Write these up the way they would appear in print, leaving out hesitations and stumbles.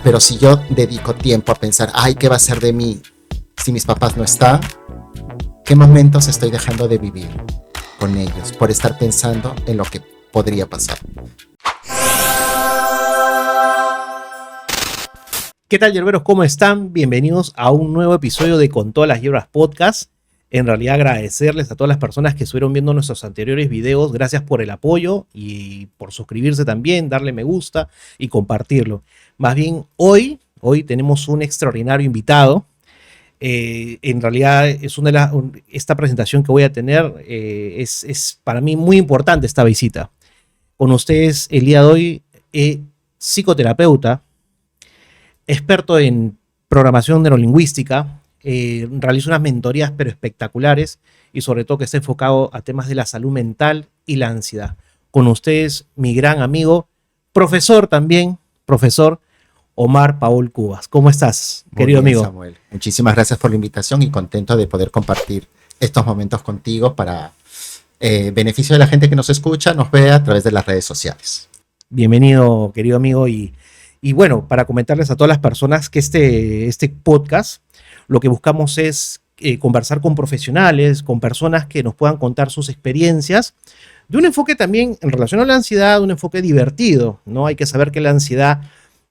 Pero si yo dedico tiempo a pensar, ay, ¿qué va a ser de mí si mis papás no están? ¿Qué momentos estoy dejando de vivir con ellos por estar pensando en lo que podría pasar? ¿Qué tal, yerberos? ¿Cómo están? Bienvenidos a un nuevo episodio de Con Todas las Hierbas Podcast. En realidad agradecerles a todas las personas que estuvieron viendo nuestros anteriores videos. Gracias por el apoyo y por suscribirse también, darle me gusta y compartirlo. Más bien, hoy tenemos un extraordinario invitado. En realidad es esta presentación que voy a tener es para mí muy importante esta visita. Con ustedes el día de hoy, psicoterapeuta, experto en programación neurolingüística, realiza unas mentorías pero espectaculares y sobre todo que está enfocado a temas de la salud mental y la ansiedad. Con ustedes, mi gran amigo, profesor Omar Paul Cubas. ¿Cómo estás, querido amigo? Samuel. Muchísimas gracias por la invitación y contento de poder compartir estos momentos contigo para beneficio de la gente que nos escucha, nos ve a través de las redes sociales. Bienvenido, querido amigo. Y bueno, para comentarles a todas las personas que este podcast, lo que buscamos es conversar con profesionales, con personas que nos puedan contar sus experiencias, de un enfoque también en relación a la ansiedad, un enfoque divertido, ¿no? Hay que saber que la ansiedad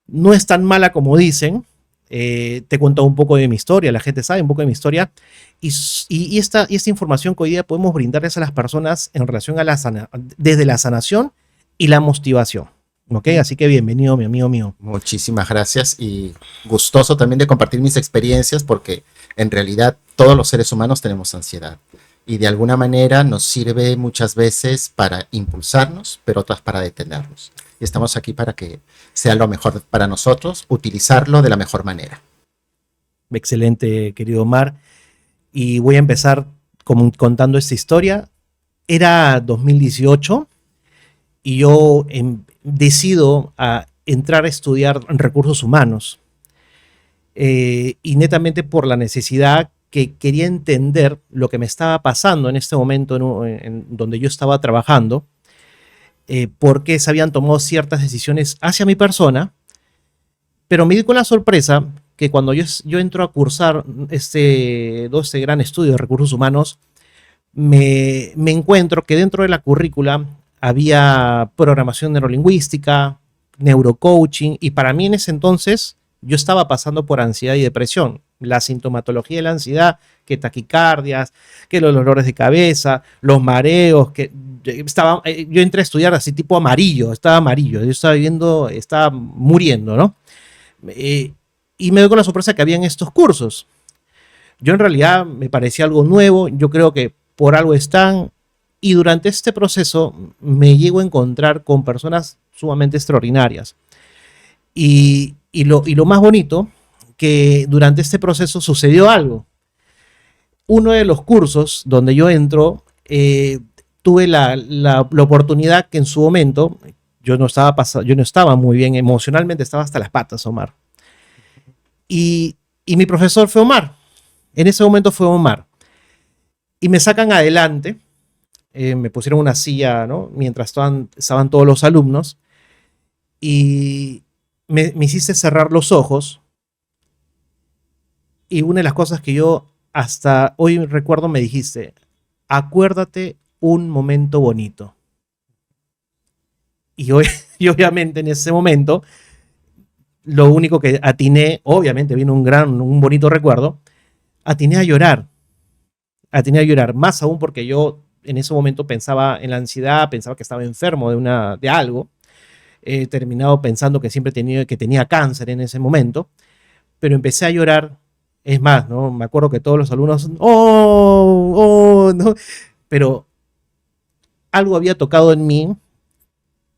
no es tan mala como dicen. Te he contado un poco de mi historia, la gente sabe un poco de mi historia, y esta información que hoy día podemos brindarles a las personas en relación a desde la sanación y la motivación. ¿Ok? Así que bienvenido, mi amigo mío. Muchísimas gracias y gustoso también de compartir mis experiencias porque en realidad todos los seres humanos tenemos ansiedad y de alguna manera nos sirve muchas veces para impulsarnos, pero otras para detenernos. Y estamos aquí para que sea lo mejor para nosotros, utilizarlo de la mejor manera. Excelente, querido Omar. Y voy a empezar contando esta historia. Era 2018 y yo decido a entrar a estudiar recursos humanos y netamente por la necesidad que quería entender lo que me estaba pasando en este momento en donde yo estaba trabajando, por qué se habían tomado ciertas decisiones hacia mi persona, pero me di con la sorpresa que cuando yo entro a cursar este gran estudio de recursos humanos, me encuentro que dentro de la currícula había programación neurolingüística, neurocoaching, y para mí en ese entonces yo estaba pasando por ansiedad y depresión. La sintomatología de la ansiedad, que taquicardias, que los dolores de cabeza, los mareos, yo entré a estudiar así tipo amarillo, yo estaba muriendo, ¿no? Y me doy con la sorpresa que habían estos cursos. Yo en realidad me parecía algo nuevo, yo creo que por algo están. Y durante este proceso me llego a encontrar con personas sumamente extraordinarias. Y lo más bonito, que durante este proceso sucedió algo. Uno de los cursos donde yo entro, tuve la oportunidad que en su momento yo no estaba muy bien emocionalmente, estaba hasta las patas, Omar. Y mi profesor fue Omar. En ese momento fue Omar. Y me sacan adelante. Me pusieron una silla, ¿no? Mientras estaban todos los alumnos y me hiciste cerrar los ojos, y una de las cosas que yo hasta hoy recuerdo me dijiste: acuérdate un momento bonito. Y obviamente en ese momento lo único que atiné, obviamente vino un bonito recuerdo, atiné a llorar, más aún porque yo en ese momento pensaba en la ansiedad, pensaba que estaba enfermo de algo. He terminado pensando que siempre tenía cáncer en ese momento, pero empecé a llorar. Es más, ¿no? Me acuerdo que todos los alumnos, ¿no? Pero algo había tocado en mí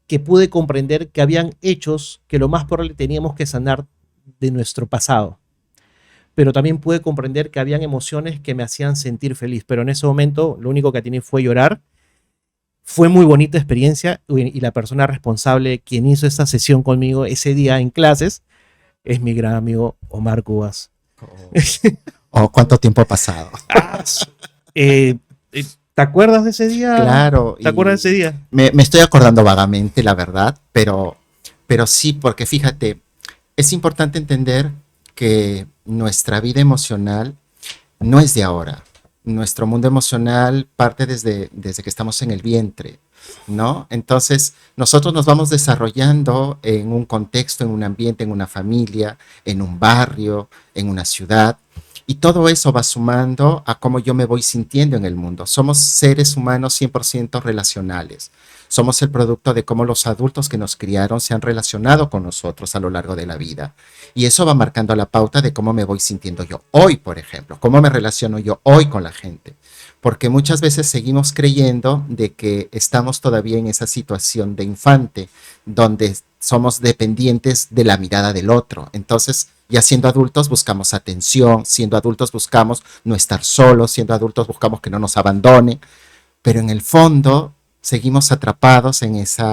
que pude comprender que habían hechos que lo más probable teníamos que sanar de nuestro pasado. Pero también pude comprender que habían emociones que me hacían sentir feliz. Pero en ese momento lo único que atiné fue llorar. Fue muy bonita experiencia y la persona responsable quien hizo esta sesión conmigo ese día en clases es mi gran amigo Omar Cubas. ¿Cuánto tiempo ha pasado? ¿Te acuerdas de ese día? Claro. ¿Te acuerdas de ese día? Me estoy acordando vagamente, la verdad, pero sí, porque fíjate, es importante entender que nuestra vida emocional no es de ahora. Nuestro mundo emocional parte desde que estamos en el vientre, ¿no? Entonces, nosotros nos vamos desarrollando en un contexto, en un ambiente, en una familia, en un barrio, en una ciudad, y todo eso va sumando a cómo yo me voy sintiendo en el mundo. Somos seres humanos 100% relacionales. Somos el producto de cómo los adultos que nos criaron se han relacionado con nosotros a lo largo de la vida. Y eso va marcando la pauta de cómo me voy sintiendo yo hoy, por ejemplo, cómo me relaciono yo hoy con la gente. Porque muchas veces seguimos creyendo de que estamos todavía en esa situación de infante, donde somos dependientes de la mirada del otro. Entonces, ya siendo adultos buscamos atención, siendo adultos buscamos no estar solos, siendo adultos buscamos que no nos abandone, pero en el fondo seguimos atrapados en ese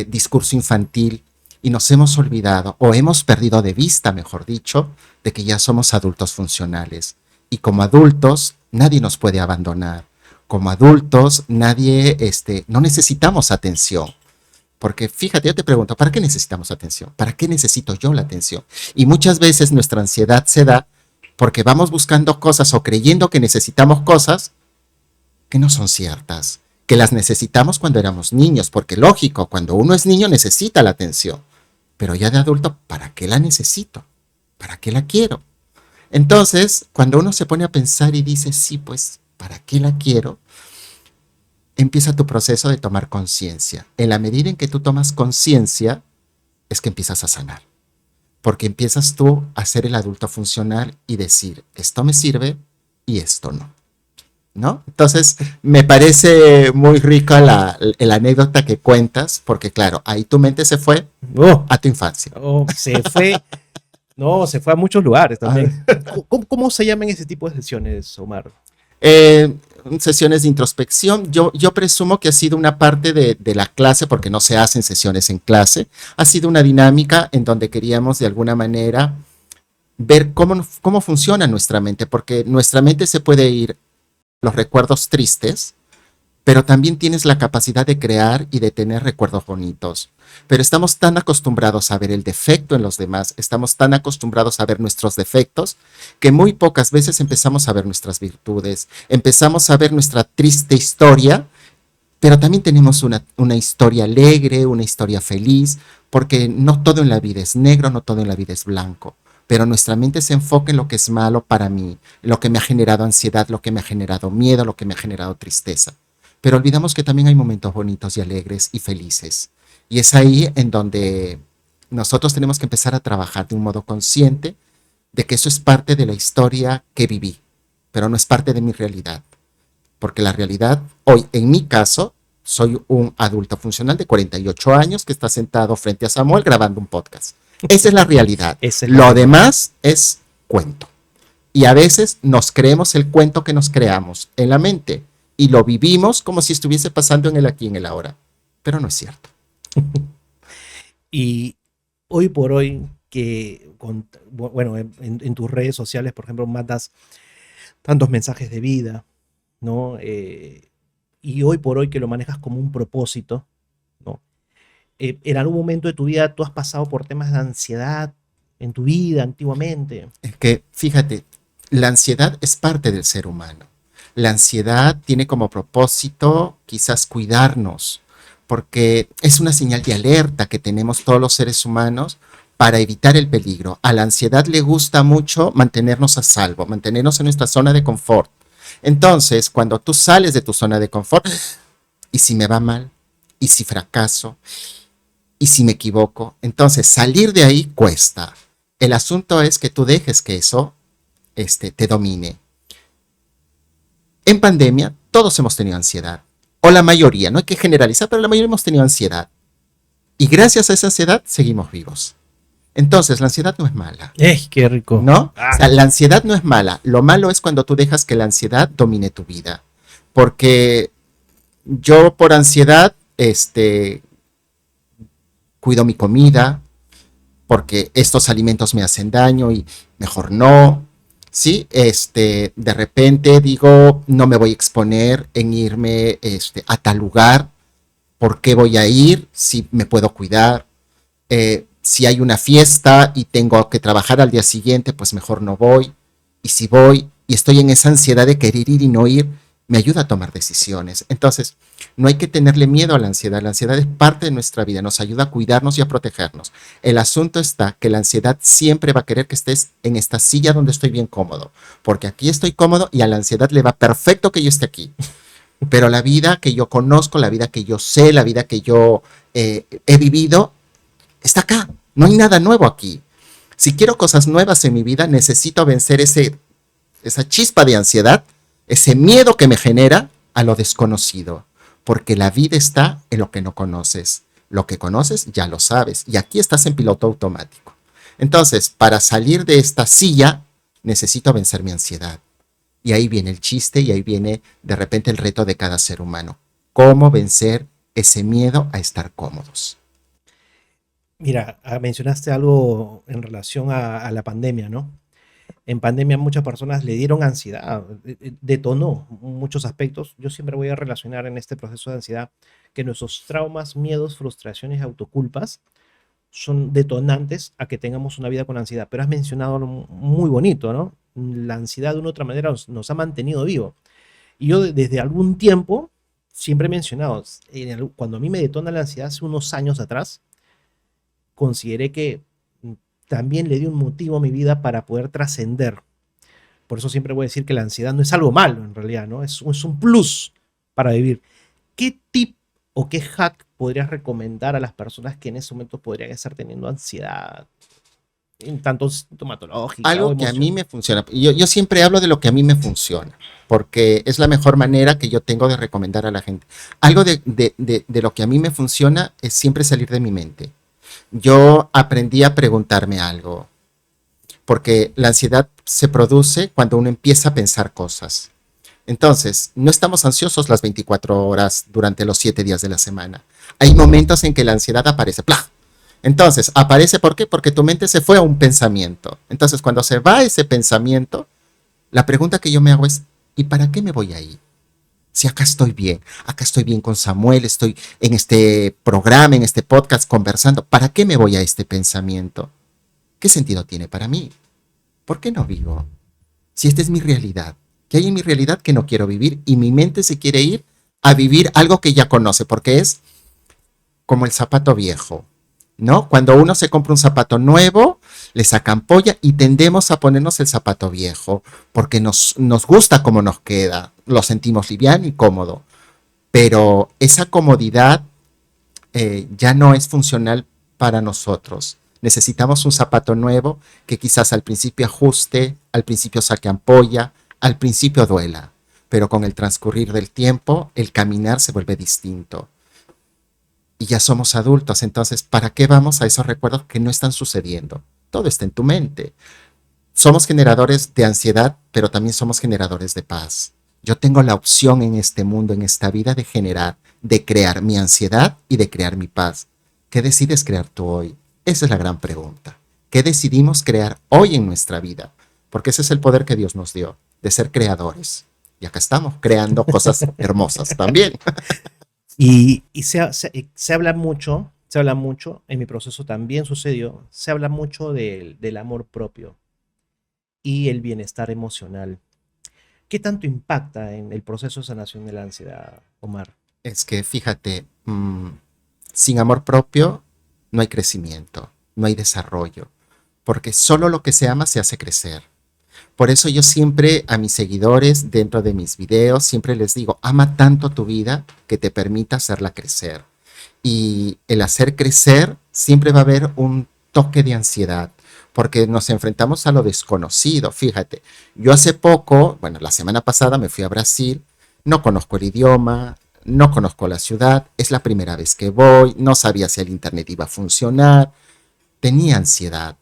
discurso infantil y nos hemos olvidado o hemos perdido de vista, mejor dicho, de que ya somos adultos funcionales. Y como adultos nadie nos puede abandonar. Como adultos nadie, no necesitamos atención. Porque fíjate, yo te pregunto, ¿para qué necesitamos atención? ¿Para qué necesito yo la atención? Y muchas veces nuestra ansiedad se da porque vamos buscando cosas o creyendo que necesitamos cosas que no son ciertas, que las necesitamos cuando éramos niños, porque lógico, cuando uno es niño necesita la atención, pero ya de adulto, ¿para qué la necesito? ¿Para qué la quiero? Entonces, cuando uno se pone a pensar y dice, sí, pues, ¿para qué la quiero? Empieza tu proceso de tomar conciencia. En la medida en que tú tomas conciencia, es que empiezas a sanar. Porque empiezas tú a ser el adulto funcional y decir, esto me sirve y esto no. ¿No? Entonces, me parece muy rica la anécdota que cuentas, porque claro, ahí tu mente se fue a tu infancia. Se fue, no, se fue a muchos lugares también. ¿Cómo se llaman ese tipo de sesiones, Omar? Sesiones de introspección. Yo presumo que ha sido una parte de la clase, porque no se hacen sesiones en clase. Ha sido una dinámica en donde queríamos de alguna manera ver cómo funciona nuestra mente, porque nuestra mente se puede ir los recuerdos tristes, pero también tienes la capacidad de crear y de tener recuerdos bonitos. Pero estamos tan acostumbrados a ver el defecto en los demás, estamos tan acostumbrados a ver nuestros defectos, que muy pocas veces empezamos a ver nuestras virtudes, empezamos a ver nuestra triste historia, pero también tenemos una historia alegre, una historia feliz, porque no todo en la vida es negro, no todo en la vida es blanco. Pero nuestra mente se enfoca en lo que es malo para mí, lo que me ha generado ansiedad, lo que me ha generado miedo, lo que me ha generado tristeza. Pero olvidamos que también hay momentos bonitos y alegres y felices. Y es ahí en donde nosotros tenemos que empezar a trabajar de un modo consciente de que eso es parte de la historia que viví, pero no es parte de mi realidad. Porque la realidad, hoy, en mi caso, soy un adulto funcional de 48 años que está sentado frente a Samuel grabando un podcast. Esa es la realidad. Lo demás es cuento. Y a veces nos creemos el cuento que nos creamos en la mente y lo vivimos como si estuviese pasando en el aquí y en el ahora. Pero no es cierto. Y hoy por hoy, bueno, en tus redes sociales, por ejemplo, mandas tantos mensajes de vida, ¿no? Y hoy por hoy que lo manejas como un propósito, ¿no? ¿En algún momento de tu vida tú has pasado por temas de ansiedad en tu vida antiguamente? Es que, fíjate, la ansiedad es parte del ser humano. La ansiedad tiene como propósito quizás cuidarnos, porque es una señal de alerta que tenemos todos los seres humanos para evitar el peligro. A la ansiedad le gusta mucho mantenernos a salvo, mantenernos en nuestra zona de confort. Entonces, cuando tú sales de tu zona de confort, ¿y si me va mal? ¿Y si fracaso? ¿Y si me equivoco? Entonces, salir de ahí cuesta. El asunto es que tú dejes que eso te domine. En pandemia, todos hemos tenido ansiedad. O la mayoría, no hay que generalizar, pero la mayoría hemos tenido ansiedad. Y gracias a esa ansiedad, seguimos vivos. Entonces, la ansiedad no es mala. ¡Qué rico! ¿No? O sea, la ansiedad no es mala. Lo malo es cuando tú dejas que la ansiedad domine tu vida. Porque yo por ansiedad, cuido mi comida, porque estos alimentos me hacen daño y mejor no. Sí, de repente digo, no me voy a exponer en irme a tal lugar. ¿Por qué voy a ir si me puedo cuidar? Si hay una fiesta y tengo que trabajar al día siguiente, pues mejor no voy. Y si voy y estoy en esa ansiedad de querer ir y no ir, me ayuda a tomar decisiones. Entonces, no hay que tenerle miedo a la ansiedad. La ansiedad es parte de nuestra vida, nos ayuda a cuidarnos y a protegernos. El asunto está que la ansiedad siempre va a querer que estés en esta silla donde estoy bien cómodo, porque aquí estoy cómodo y a la ansiedad le va perfecto que yo esté aquí. Pero la vida que yo conozco, la vida que yo sé, la vida que yo he vivido, está acá. No hay nada nuevo aquí. Si quiero cosas nuevas en mi vida, necesito vencer esa chispa de ansiedad, ese miedo que me genera a lo desconocido, porque la vida está en lo que no conoces. Lo que conoces ya lo sabes y aquí estás en piloto automático. Entonces, para salir de esta silla, necesito vencer mi ansiedad. Y ahí viene el chiste y ahí viene de repente el reto de cada ser humano. ¿Cómo vencer ese miedo a estar cómodos? Mira, mencionaste algo en relación a la pandemia, ¿no? En pandemia muchas personas le dieron ansiedad, detonó muchos aspectos. Yo siempre voy a relacionar en este proceso de ansiedad que nuestros traumas, miedos, frustraciones, autoculpas son detonantes a que tengamos una vida con ansiedad. Pero has mencionado algo muy bonito, ¿no? La ansiedad de una u otra manera nos ha mantenido vivo. Y yo desde algún tiempo siempre he mencionado, cuando a mí me detona la ansiedad hace unos años atrás, consideré que también le di un motivo a mi vida para poder trascender. Por eso siempre voy a decir que la ansiedad no es algo malo en realidad, ¿no? Es un plus para vivir. ¿Qué tip o qué hack podrías recomendar a las personas que en ese momento podrían estar teniendo ansiedad, en tanto sintomatológica o Algo que a mí emoción? me funciona. Yo siempre hablo de lo que a mí me funciona, porque es la mejor manera que yo tengo de recomendar a la gente. Algo de lo que a mí me funciona es siempre salir de mi mente. Yo aprendí a preguntarme algo, porque la ansiedad se produce cuando uno empieza a pensar cosas. Entonces, no estamos ansiosos las 24 horas durante los 7 días de la semana. Hay momentos en que la ansiedad aparece. ¡Plah! Entonces, aparece ¿por qué? Porque tu mente se fue a un pensamiento. Entonces, cuando se va ese pensamiento, la pregunta que yo me hago es, ¿y para qué me voy ahí? Si acá estoy bien con Samuel, estoy en este programa, en este podcast conversando, ¿para qué me voy a este pensamiento? ¿Qué sentido tiene para mí? ¿Por qué no vivo? Si esta es mi realidad, ¿qué hay en mi realidad que no quiero vivir? Y mi mente se quiere ir a vivir algo que ya conoce, porque es como el zapato viejo, ¿no? Cuando uno se compra un zapato nuevo, le sacan polla y tendemos a ponernos el zapato viejo, porque nos gusta cómo nos queda, lo sentimos liviano y cómodo, pero esa comodidad ya no es funcional para nosotros. Necesitamos un zapato nuevo que quizás al principio ajuste, al principio saque ampolla, al principio duela, pero con el transcurrir del tiempo el caminar se vuelve distinto. Y ya somos adultos, entonces, ¿para qué vamos a esos recuerdos que no están sucediendo? Todo está en tu mente. Somos generadores de ansiedad, pero también somos generadores de paz. Yo tengo la opción en este mundo, en esta vida, de generar, de crear mi ansiedad y de crear mi paz. ¿Qué decides crear tú hoy? Esa es la gran pregunta. ¿Qué decidimos crear hoy en nuestra vida? Porque ese es el poder que Dios nos dio, de ser creadores. Y acá estamos, creando cosas hermosas también. Y se habla mucho, en mi proceso también sucedió, se habla mucho del amor propio y el bienestar emocional. ¿Qué tanto impacta en el proceso de sanación de la ansiedad, Omar? Es que fíjate, sin amor propio no hay crecimiento, no hay desarrollo, porque solo lo que se ama se hace crecer. Por eso yo siempre a mis seguidores dentro de mis videos siempre les digo, ama tanto tu vida que te permita hacerla crecer. Y el hacer crecer siempre va a haber un toque de ansiedad, porque nos enfrentamos a lo desconocido. Fíjate, yo hace poco, bueno, la semana pasada me fui a Brasil, no conozco el idioma, no conozco la ciudad, es la primera vez que voy, no sabía si el internet iba a funcionar, tenía ansiedad,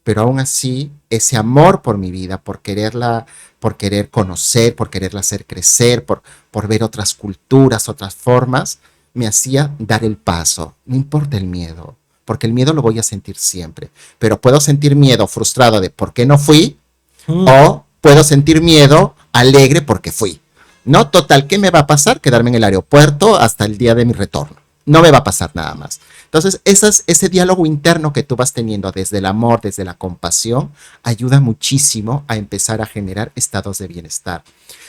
pero aún así ese amor por mi vida, por quererla, por querer conocer, por quererla hacer crecer, por ver otras culturas, otras formas, me hacía dar el paso, no importa el miedo, porque el miedo lo voy a sentir siempre, pero puedo sentir miedo frustrado de por qué no fui, Mm. o puedo sentir miedo alegre porque fui. No, total, ¿qué me va a pasar? Quedarme en el aeropuerto hasta el día de mi retorno. No me va a pasar nada más. Entonces, ese diálogo interno que tú vas teniendo desde el amor, desde la compasión, ayuda muchísimo a empezar a generar estados de bienestar.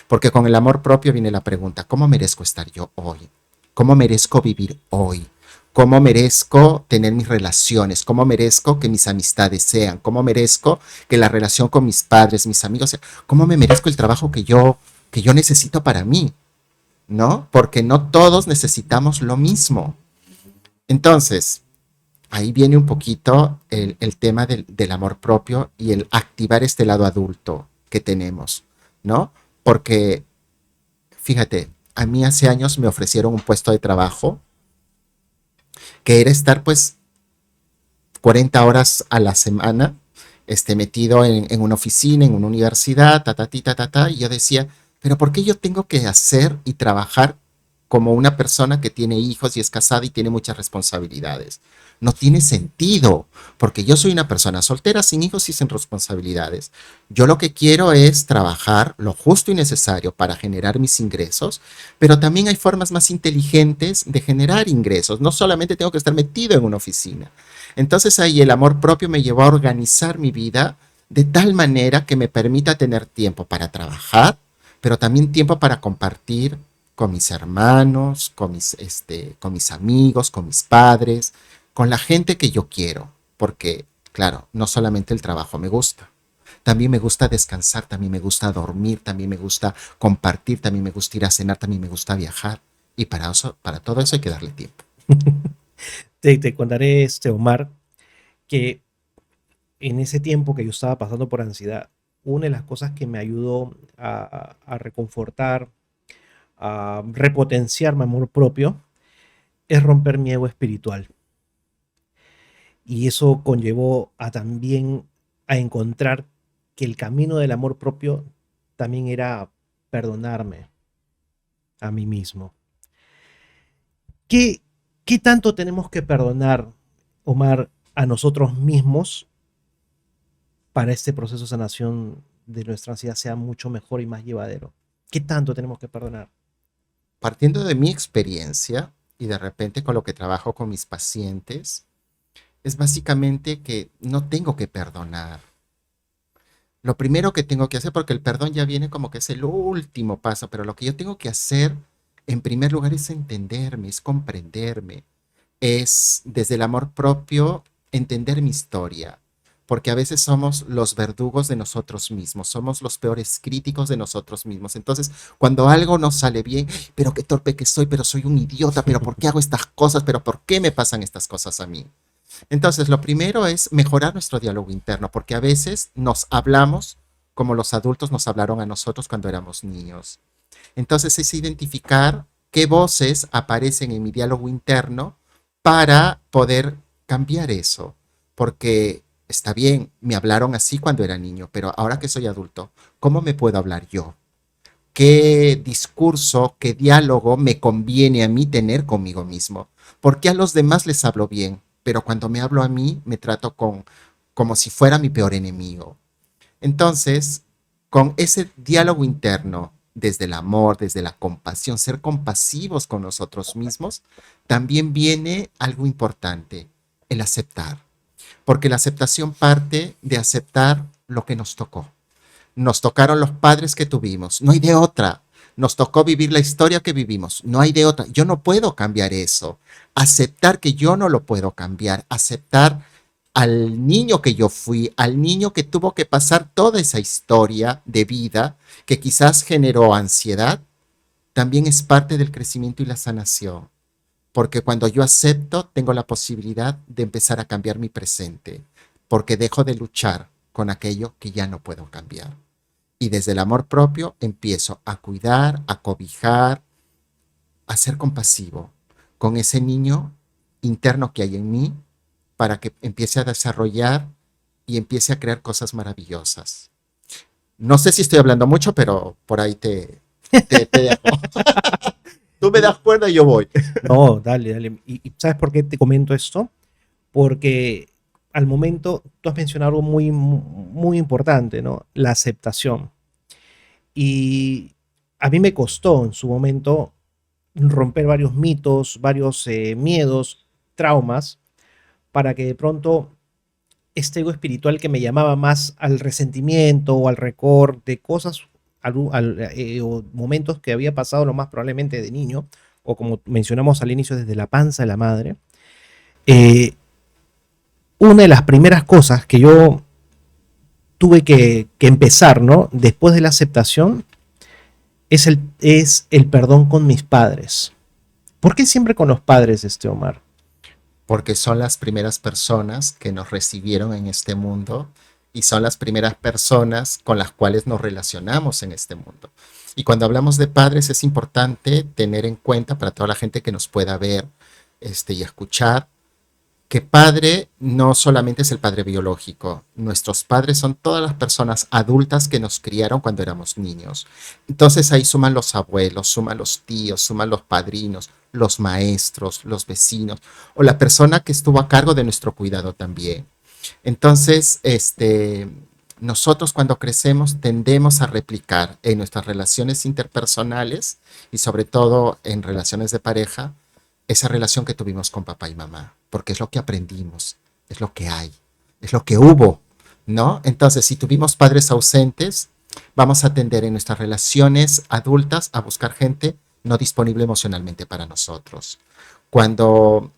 Porque con el amor propio viene la pregunta, ¿cómo merezco estar yo hoy? ¿Cómo merezco vivir hoy? ¿Cómo merezco tener mis relaciones? ¿Cómo merezco que mis amistades sean? ¿Cómo merezco que la relación con mis padres, mis amigos sean? ¿Cómo me merezco el trabajo que yo necesito para mí? ¿No? Porque no todos necesitamos lo mismo. Entonces, ahí viene un poquito el tema del amor propio y el activar este lado adulto que tenemos, ¿no? Porque, fíjate, a mí hace años me ofrecieron un puesto de trabajo que era estar pues 40 horas a la semana metido en una oficina, en una universidad, y yo decía, pero ¿por qué yo tengo que hacer y trabajar como una persona que tiene hijos y es casada y tiene muchas responsabilidades? No tiene sentido, porque yo soy una persona soltera, sin hijos y sin responsabilidades. Yo lo que quiero es trabajar lo justo y necesario para generar mis ingresos, pero también hay formas más inteligentes de generar ingresos. No solamente tengo que estar metido en una oficina. Entonces ahí el amor propio me llevó a organizar mi vida de tal manera que me permita tener tiempo para trabajar, pero también tiempo para compartir con mis hermanos, con mis amigos, con mis padres, con la gente que yo quiero. Porque, claro, no solamente el trabajo me gusta. También me gusta descansar, también me gusta dormir, también me gusta compartir, también me gusta ir a cenar, también me gusta viajar. Y para todo eso hay que darle tiempo. Te contaré, Omar, que en ese tiempo que yo estaba pasando por ansiedad, una de las cosas que me ayudó a reconfortar, a repotenciar mi amor propio, es romper mi ego espiritual. Y eso conllevó a también a encontrar que el camino del amor propio también era perdonarme a mí mismo. ¿Qué, qué tanto tenemos que perdonar, Omar, a nosotros mismos para este proceso de sanación de nuestra ansiedad sea mucho mejor y más llevadero? ¿Qué tanto tenemos que perdonar? Partiendo de mi experiencia y de repente con lo que trabajo con mis pacientes, es básicamente que no tengo que perdonar. Lo primero que tengo que hacer, porque el perdón ya viene como que es el último paso, pero lo que yo tengo que hacer en primer lugar es entenderme, es comprenderme, es desde el amor propio entender mi historia, porque a veces somos los verdugos de nosotros mismos, somos los peores críticos de nosotros mismos. Entonces, cuando algo nos sale bien, pero qué torpe que soy, pero soy un idiota, pero ¿por qué hago estas cosas? Pero ¿por qué me pasan estas cosas a mí? Entonces, lo primero es mejorar nuestro diálogo interno, porque a veces nos hablamos como los adultos nos hablaron a nosotros cuando éramos niños. Entonces, es identificar qué voces aparecen en mi diálogo interno para poder cambiar eso. Porque está bien, me hablaron así cuando era niño, pero ahora que soy adulto, ¿cómo me puedo hablar yo? ¿Qué discurso, qué diálogo me conviene a mí tener conmigo mismo? Porque a los demás les hablo bien, pero cuando me hablo a mí me trato como si fuera mi peor enemigo. Entonces, con ese diálogo interno, desde el amor, desde la compasión, ser compasivos con nosotros mismos, también viene algo importante, el aceptar. Porque la aceptación parte de aceptar lo que nos tocó. Nos tocaron los padres que tuvimos, no hay de otra. Nos tocó vivir la historia que vivimos, no hay de otra. Yo no puedo cambiar eso. Aceptar que yo no lo puedo cambiar, aceptar al niño que yo fui, al niño que tuvo que pasar toda esa historia de vida que quizás generó ansiedad, también es parte del crecimiento y la sanación. Porque cuando yo acepto, tengo la posibilidad de empezar a cambiar mi presente, porque dejo de luchar con aquello que ya no puedo cambiar. Y desde el amor propio empiezo a cuidar, a cobijar, a ser compasivo con ese niño interno que hay en mí para que empiece a desarrollar y empiece a crear cosas maravillosas. No sé si estoy hablando mucho, pero por ahí te dejo. Tú me das cuerda y yo voy. No, dale, dale. ¿Y sabes por qué te comento esto? Porque al momento tú has mencionado algo muy importante, ¿no? La aceptación. Y a mí me costó en su momento romper varios mitos, varios miedos, traumas para que de pronto este ego espiritual que me llamaba más al resentimiento o al rencor de cosas o momentos que había pasado lo más probablemente de niño, o como mencionamos al inicio, desde la panza de la madre. Una de las primeras cosas que yo tuve que empezar, ¿no? Después de la aceptación, es el perdón con mis padres. ¿Por qué siempre con los padres, Omar? Porque son las primeras personas que nos recibieron en este mundo y son las primeras personas con las cuales nos relacionamos en este mundo. Y cuando hablamos de padres es importante tener en cuenta para toda la gente que nos pueda ver y escuchar que padre no solamente es el padre biológico, nuestros padres son todas las personas adultas que nos criaron cuando éramos niños. Entonces ahí suman los abuelos, suman los tíos, suman los padrinos, los maestros, los vecinos o la persona que estuvo a cargo de nuestro cuidado también. Entonces, nosotros cuando crecemos tendemos a replicar en nuestras relaciones interpersonales y sobre todo en relaciones de pareja esa relación que tuvimos con papá y mamá, porque es lo que aprendimos, es lo que hay, es lo que hubo, ¿no? Entonces, si tuvimos padres ausentes, vamos a tender en nuestras relaciones adultas a buscar gente no disponible emocionalmente para nosotros. Cuando,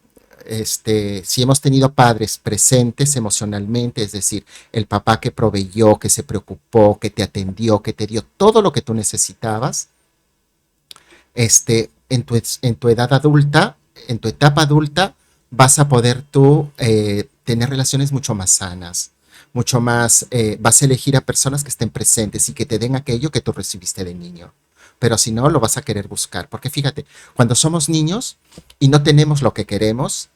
si hemos tenido padres presentes emocionalmente, es decir, el papá que proveyó, que se preocupó, que te atendió, que te dio todo lo que tú necesitabas, en tu edad adulta, en tu etapa adulta, vas a poder tú tener relaciones mucho más sanas, mucho más, vas a elegir a personas que estén presentes y que te den aquello que tú recibiste de niño. Pero si no, lo vas a querer buscar. Porque fíjate, cuando somos niños y no tenemos lo que queremos,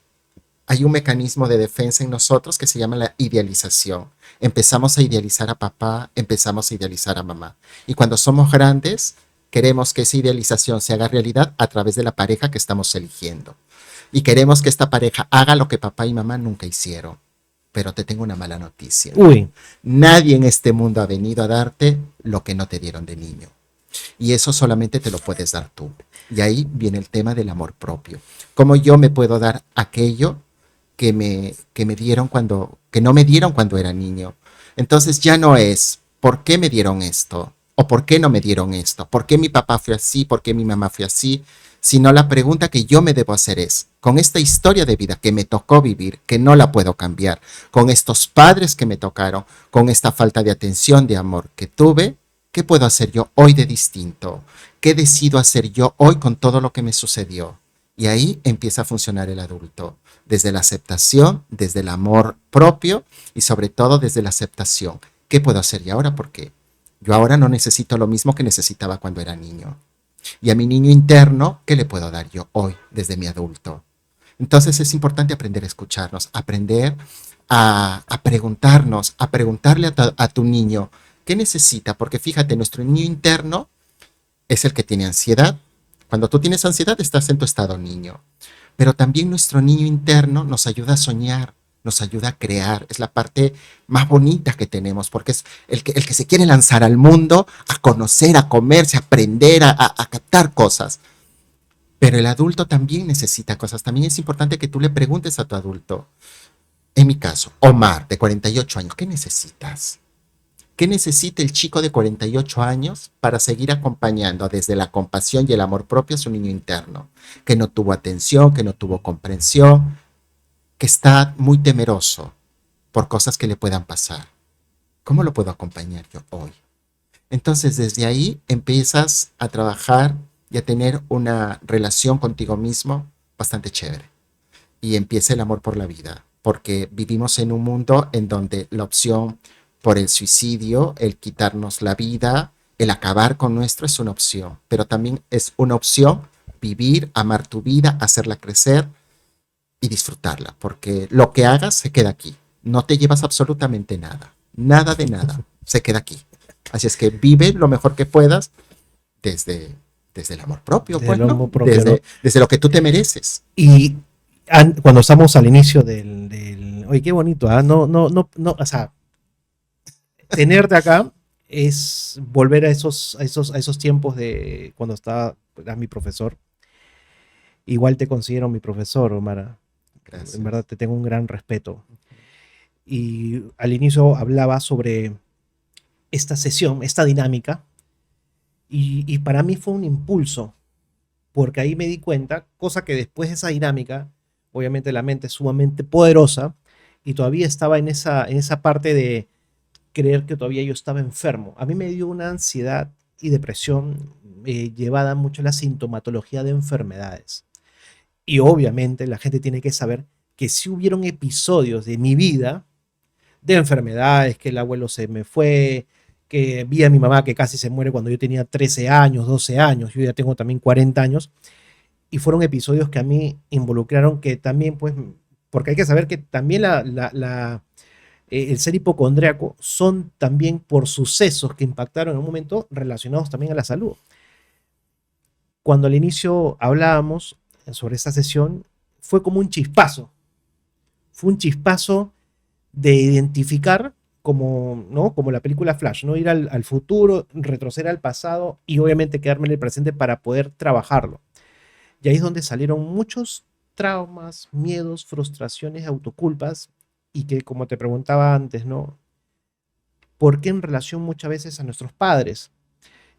hay un mecanismo de defensa en nosotros que se llama la idealización. Empezamos a idealizar a papá, empezamos a idealizar a mamá. Y cuando somos grandes, queremos que esa idealización se haga realidad a través de la pareja que estamos eligiendo. Y queremos que esta pareja haga lo que papá y mamá nunca hicieron. Pero te tengo una mala noticia. Uy. Nadie en este mundo ha venido a darte lo que no te dieron de niño. Y eso solamente te lo puedes dar tú. Y ahí viene el tema del amor propio. ¿Cómo yo me puedo dar aquello que me dieron que no me dieron cuando era niño? Entonces ya no es, ¿por qué me dieron esto? ¿O por qué no me dieron esto? ¿Por qué mi papá fue así? ¿Por qué mi mamá fue así? Sino la pregunta que yo me debo hacer es, con esta historia de vida que me tocó vivir, que no la puedo cambiar, con estos padres que me tocaron, con esta falta de atención, de amor que tuve, ¿qué puedo hacer yo hoy de distinto? ¿Qué decido hacer yo hoy con todo lo que me sucedió? Y ahí empieza a funcionar el adulto, desde la aceptación, desde el amor propio y sobre todo desde la aceptación. ¿Qué puedo hacer yo ahora? Porque yo ahora no necesito lo mismo que necesitaba cuando era niño. Y a mi niño interno, ¿qué le puedo dar yo hoy desde mi adulto? Entonces es importante aprender a escucharnos, aprender a preguntarnos, a preguntarle a tu niño, ¿qué necesita? Porque fíjate, nuestro niño interno es el que tiene ansiedad. Cuando tú tienes ansiedad, estás en tu estado niño. Pero también nuestro niño interno nos ayuda a soñar, nos ayuda a crear. Es la parte más bonita que tenemos, porque es el que se quiere lanzar al mundo, a conocer, a comerse, a aprender, a captar cosas. Pero el adulto también necesita cosas. También es importante que tú le preguntes a tu adulto. En mi caso, Omar, de 48 años, ¿qué necesitas? ¿Qué necesita el chico de 48 años para seguir acompañando desde la compasión y el amor propio a su niño interno? Que no tuvo atención, que no tuvo comprensión, que está muy temeroso por cosas que le puedan pasar. ¿Cómo lo puedo acompañar yo hoy? Entonces, desde ahí empiezas a trabajar y a tener una relación contigo mismo bastante chévere. Y empieza el amor por la vida, porque vivimos en un mundo en donde la opción por el suicidio, el quitarnos la vida, el acabar con nuestro es una opción, pero también es una opción vivir, amar tu vida, hacerla crecer y disfrutarla, porque lo que hagas se queda aquí. No te llevas absolutamente nada, nada de nada, se queda aquí. Así es que vive lo mejor que puedas desde el amor propio, pues, ¿no? Desde lo que tú te mereces. Y cuando estamos al inicio del oye, qué bonito, ¿ah? No, o sea, tenerte acá es volver a esos tiempos de cuando era mi profesor. Igual te considero mi profesor, Omar. En verdad Gracias. te tengo un gran respeto. Y al inicio hablaba sobre esta sesión, esta dinámica, y para mí fue un impulso, porque ahí me di cuenta, cosa que después de esa dinámica, obviamente la mente es sumamente poderosa, y todavía estaba en esa parte de creer que todavía yo estaba enfermo. A mí me dio una ansiedad y depresión llevada mucho a la sintomatología de enfermedades. Y obviamente la gente tiene que saber que si hubieron episodios de mi vida de enfermedades, que el abuelo se me fue, que vi a mi mamá que casi se muere cuando yo tenía 13 años, 12 años, yo ya tengo también 40 años, y fueron episodios que a mí involucraron que también, pues, porque hay que saber que también el ser hipocondriaco son también por sucesos que impactaron en un momento relacionados también a la salud. Cuando al inicio hablábamos sobre esta sesión, fue como un chispazo, fue un chispazo de identificar como, ¿no? Como la película Flash, ¿no? Ir al futuro, retroceder al pasado y obviamente quedarme en el presente para poder trabajarlo. Y ahí es donde salieron muchos traumas, miedos, frustraciones, autoculpas y que, como te preguntaba antes, ¿no? ¿Por qué en relación muchas veces a nuestros padres?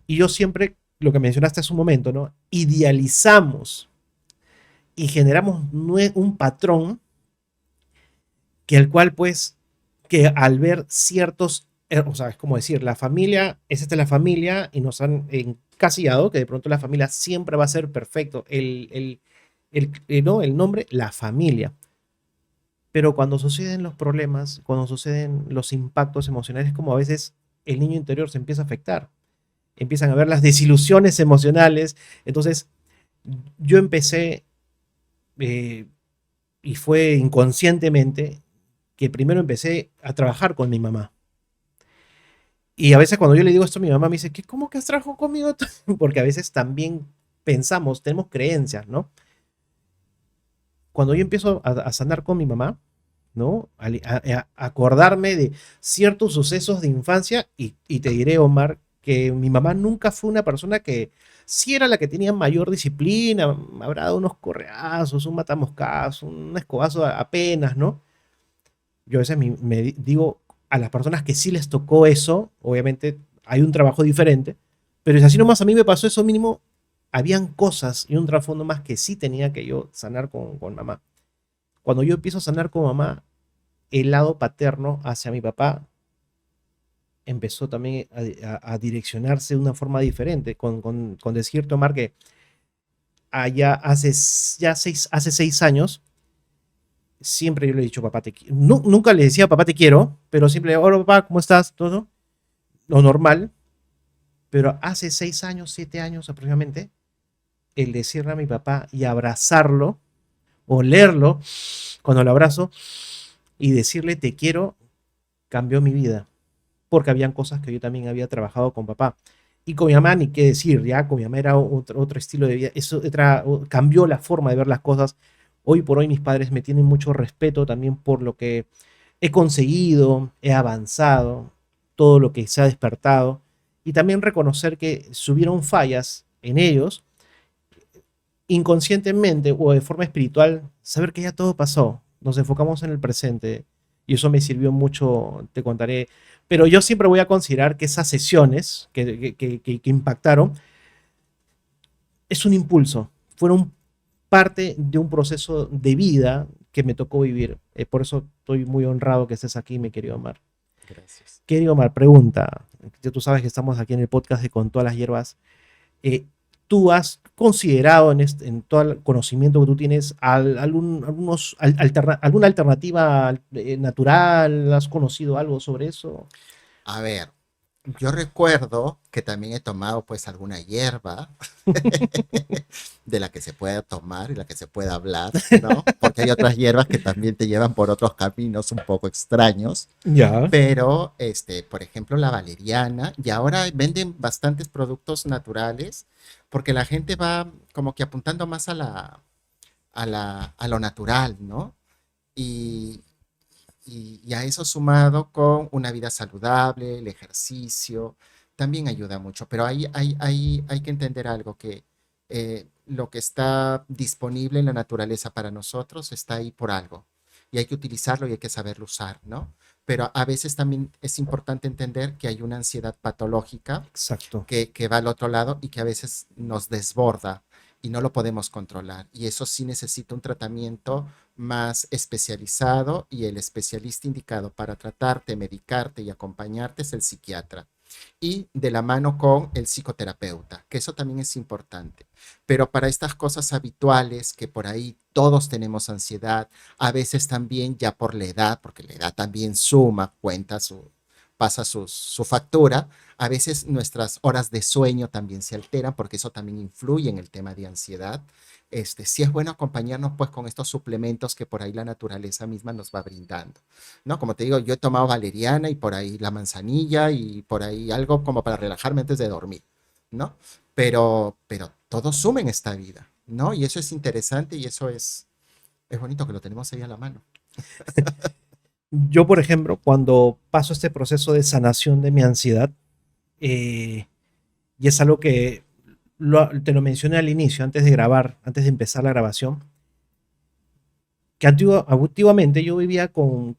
Y yo siempre, lo que mencionaste hace un momento, ¿no? Idealizamos y generamos un patrón que el cual pues que al ver ciertos, o sea, es como decir, la familia, es esta la familia y nos han encasillado que de pronto la familia siempre va a ser perfecto, ¿no? El nombre, la familia. Pero cuando suceden los problemas, cuando suceden los impactos emocionales, como a veces el niño interior se empieza a afectar, empiezan a ver las desilusiones emocionales. Entonces, yo empecé, eh, y fue inconscientemente, que primero empecé a trabajar con mi mamá. Y a veces cuando yo le digo esto a mi mamá me dice, ¿qué, cómo que has trabajado conmigo? Porque a veces también pensamos, tenemos creencias, ¿no? Cuando yo empiezo a sanar con mi mamá, ¿no? A acordarme de ciertos sucesos de infancia y te diré, Omar, que mi mamá nunca fue una persona que sí era la que tenía mayor disciplina, me habrá dado unos correazos, un matamoscas, un escobazo apenas, ¿no? Yo a veces digo a las personas que sí les tocó eso, obviamente hay un trabajo diferente, pero si así nomás a mí me pasó eso mínimo, habían cosas y un trasfondo más que sí tenía que yo sanar con mamá. Cuando yo empiezo a sanar con mamá, el lado paterno hacia mi papá empezó también a direccionarse de una forma diferente, con decirte, Omar, que allá hace 6 años, siempre yo le he dicho, papá, te quiero. Nunca le decía, papá, te quiero, pero siempre, hola, papá, ¿cómo estás? Todo lo normal. Pero hace 6 años, 7 años aproximadamente, el decirle a mi papá y abrazarlo, olerlo cuando lo abrazo y decirle te quiero, cambió mi vida. Porque habían cosas que yo también había trabajado con papá. Y con mi mamá, ni qué decir, ya con mi mamá era otro estilo de vida. Eso cambió la forma de ver las cosas. Hoy por hoy mis padres me tienen mucho respeto también por lo que he conseguido, he avanzado, todo lo que se ha despertado. Y también reconocer que si hubieron fallas en ellos, inconscientemente o de forma espiritual, saber que ya todo pasó. Nos enfocamos en el presente y eso me sirvió mucho, te contaré. Pero yo siempre voy a considerar que esas sesiones que impactaron es un impulso, fueron parte de un proceso de vida que me tocó vivir. Por eso estoy muy honrado que estés aquí, mi querido Omar. Gracias. Querido Omar, pregunta, ya tú sabes que estamos aquí en el podcast de Con todas las hierbas. eh, ¿Tú has considerado en todo el conocimiento que tú tienes alguna alternativa natural? ¿Has conocido algo sobre eso? A ver, yo recuerdo que también he tomado pues alguna hierba de la que se pueda tomar y la que se pueda hablar, ¿no? Porque hay otras hierbas que también te llevan por otros caminos un poco extraños. Ya. Pero, por ejemplo, la valeriana, y ahora venden bastantes productos naturales, porque la gente va como que apuntando más a lo natural, ¿no? Y, y a eso sumado con una vida saludable, el ejercicio, también ayuda mucho. Pero hay que entender algo, que lo que está disponible en la naturaleza para nosotros está ahí por algo y hay que utilizarlo y hay que saberlo usar, ¿no? Pero a veces también es importante entender que hay una ansiedad patológica Exacto. que va al otro lado y que a veces nos desborda y no lo podemos controlar. Y eso sí necesita un tratamiento más especializado y el especialista indicado para tratarte, medicarte y acompañarte es el psiquiatra y de la mano con el psicoterapeuta, que eso también es importante. Pero para estas cosas habituales, que por ahí todos tenemos ansiedad, a veces también ya por la edad, porque la edad también suma, pasa su factura, a veces nuestras horas de sueño también se alteran porque eso también influye en el tema de ansiedad. Sí es bueno acompañarnos pues con estos suplementos que por ahí la naturaleza misma nos va brindando, ¿no? Como te digo, yo he tomado valeriana y por ahí la manzanilla y por ahí algo como para relajarme antes de dormir, ¿no? Pero todo suma en esta vida, ¿no? Y eso es interesante y eso es bonito que lo tenemos ahí a la mano. Yo, por ejemplo, cuando paso este proceso de sanación de mi ansiedad, eh, y es algo que te lo mencioné al inicio, antes de grabar, antes de empezar la grabación, que antiguamente yo vivía con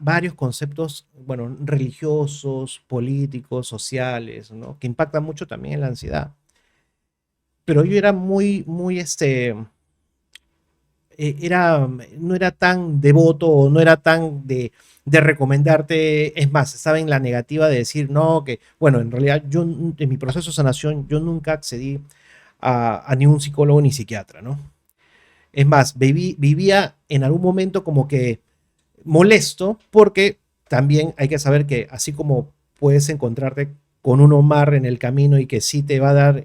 varios conceptos, bueno, religiosos, políticos, sociales, ¿no? Que impactan mucho también en la ansiedad. Pero yo era no era tan devoto o no era tan de recomendarte, es más, estaba en la negativa de decir, no, que, bueno, en realidad yo en mi proceso de sanación, yo nunca accedí a ni un psicólogo ni psiquiatra, ¿no? Es más, vivía en algún momento como que molesto porque también hay que saber que así como puedes encontrarte con un Omar en el camino y que sí te va a dar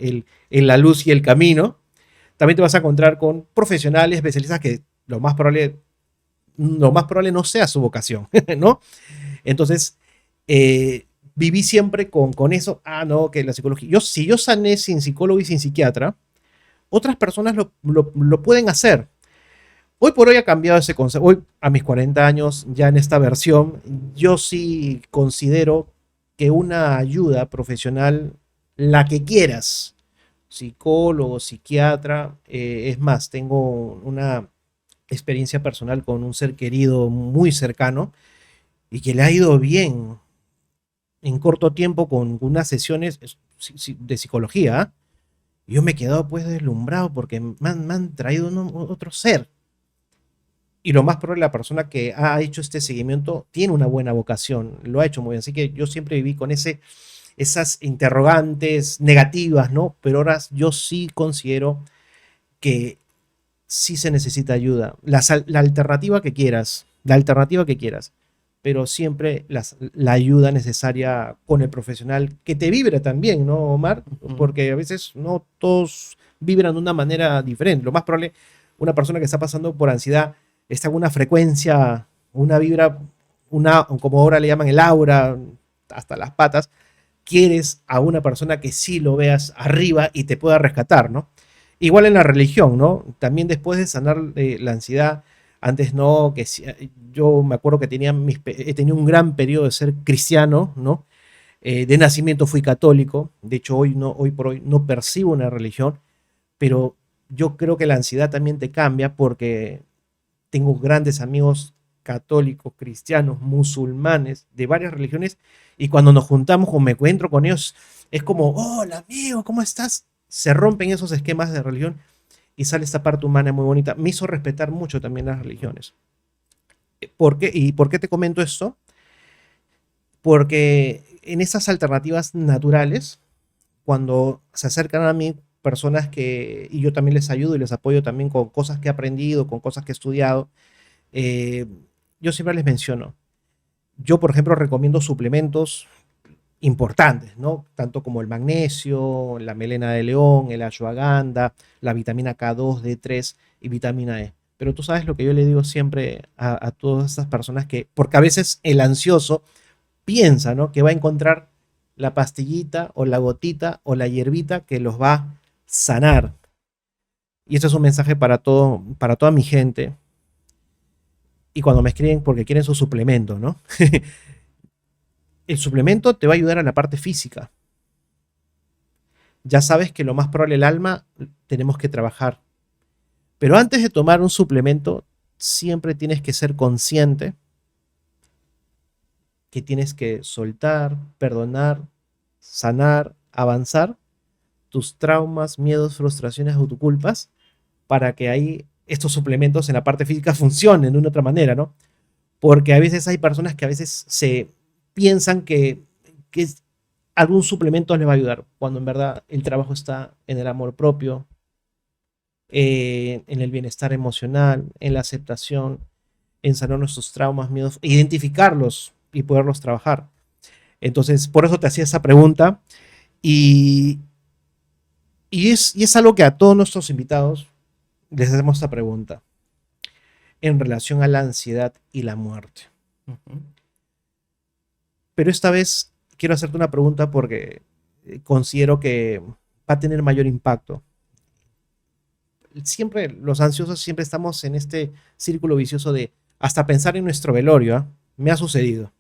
la luz y el camino, también te vas a encontrar con profesionales, especialistas que lo más probable no sea su vocación, ¿no? Entonces, viví siempre con eso, no, que la psicología, si yo sané sin psicólogo y sin psiquiatra, otras personas lo pueden hacer. Hoy por hoy ha cambiado ese concepto. Hoy, a mis 40 años, ya en esta versión, yo sí considero que una ayuda profesional, la que quieras, psicólogo, psiquiatra, es más, tengo una experiencia personal con un ser querido muy cercano y que le ha ido bien en corto tiempo con unas sesiones de psicología. Yo me he quedado pues deslumbrado porque me han traído otro ser. Y lo más probable, la persona que ha hecho este seguimiento tiene una buena vocación, lo ha hecho muy bien. Así que yo siempre viví con esas interrogantes negativas, ¿no? Pero ahora yo sí considero que sí se necesita ayuda. La alternativa que quieras, pero siempre la ayuda necesaria con el profesional que te vibra también, ¿no, Omar? Porque a veces no todos vibran de una manera diferente. Lo más probable, una persona que está pasando por ansiedad está en una frecuencia, una vibra, como ahora le llaman el aura, hasta las patas, quieres a una persona que sí lo veas arriba y te pueda rescatar, ¿no? Igual en la religión, ¿no? También después de sanar la ansiedad, antes no, yo me acuerdo que he tenido un gran periodo de ser cristiano, ¿no? De nacimiento fui católico, de hecho hoy por hoy no percibo una religión, pero yo creo que la ansiedad también te cambia porque tengo grandes amigos católicos, cristianos, musulmanes, de varias religiones, y cuando nos juntamos o me encuentro con ellos, es como, hola amigo, ¿cómo estás? Se rompen esos esquemas de religión y sale esta parte humana muy bonita. Me hizo respetar mucho también las religiones. ¿Por qué? ¿Y por qué te comento esto? Porque en esas alternativas naturales, cuando se acercan a mí personas y yo también les ayudo y les apoyo también con cosas que he aprendido, con cosas que he estudiado, eh, yo siempre les menciono. Yo, por ejemplo, recomiendo suplementos importantes, ¿no? Tanto como el magnesio, la melena de león, el ashwagandha, la vitamina K2, D3 y vitamina E. Pero tú sabes lo que yo le digo siempre a todas estas personas porque a veces el ansioso piensa, ¿no? Que va a encontrar la pastillita o la gotita o la hierbita que los va a sanar. Y esto es un mensaje para toda mi gente. Y cuando me escriben porque quieren su suplemento, ¿no? El suplemento te va a ayudar a la parte física. Ya sabes que lo más probable el alma tenemos que trabajar Pero antes de tomar un suplemento, siempre tienes que ser consciente que tienes que soltar, perdonar, sanar, avanzar tus traumas, miedos, frustraciones, autoculpas, para que ahí estos suplementos en la parte física funcionen de una otra manera, ¿no? Porque a veces hay personas que a veces se piensan que algún suplemento les va a ayudar, cuando en verdad el trabajo está en el amor propio, en el bienestar emocional, en la aceptación, en sanar nuestros traumas, miedos, identificarlos y poderlos trabajar. Entonces, por eso te hacía esa pregunta y, y es algo que a todos nuestros invitados les hacemos esta pregunta en relación a la ansiedad y la muerte. Pero esta vez quiero hacerte una pregunta porque considero que va a tener mayor impacto. Siempre los ansiosos siempre estamos en este círculo vicioso de hasta pensar en nuestro velorio, ¿eh? Me ha sucedido.